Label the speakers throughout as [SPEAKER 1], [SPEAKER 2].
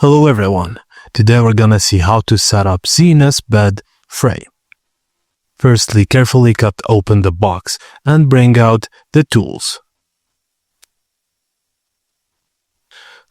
[SPEAKER 1] Hello everyone, today we're gonna see how to set up Zinus bed frame. Firstly, carefully cut open the box and bring out the tools.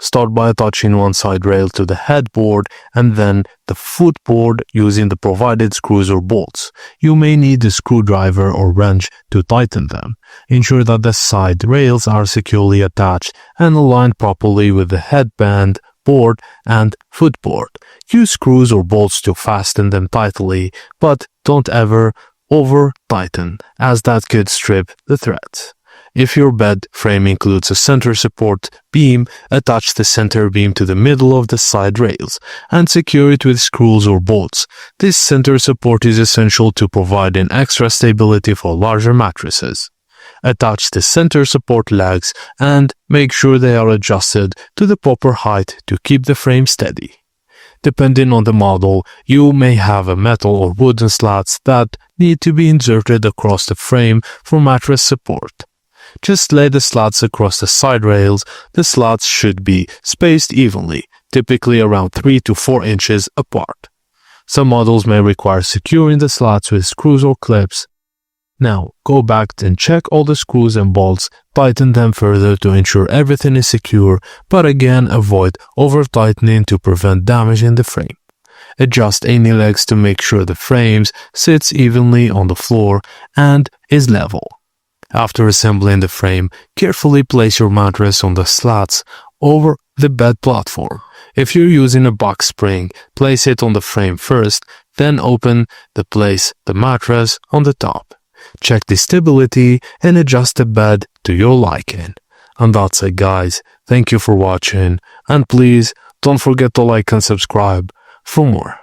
[SPEAKER 1] Start by attaching one side rail to the headboard and then the footboard using the provided screws or bolts. You may need a screwdriver or wrench to tighten them. Ensure that the side rails are securely attached and aligned properly with the headband, board and footboard. Use screws or bolts to fasten them tightly, but don't ever over-tighten, as that could strip the threads. If your bed frame includes a center support beam, attach the center beam to the middle of the side rails and secure it with screws or bolts. This center support is essential to providing extra stability for larger mattresses. Attach the center support legs and make sure they are adjusted to the proper height to keep the frame steady. Depending on the model, you may have a metal or wooden slats that need to be inserted across the frame for mattress support. Just lay the slats across the side rails. The slats should be spaced evenly, typically around 3 to 4 inches apart. Some models may require securing the slats with screws or clips. Now, go back and check all the screws and bolts, tighten them further to ensure everything is secure, but again avoid over-tightening to prevent damaging the frame. Adjust any legs to make sure the frame sits evenly on the floor and is level. After assembling the frame, carefully place your mattress on the slats over the bed platform. If you're using a box spring, place it on the frame first, then place the mattress on the top. Check the stability and adjust the bed to your liking. And that's it, guys. Thank you for watching, and please don't forget to like and subscribe for more.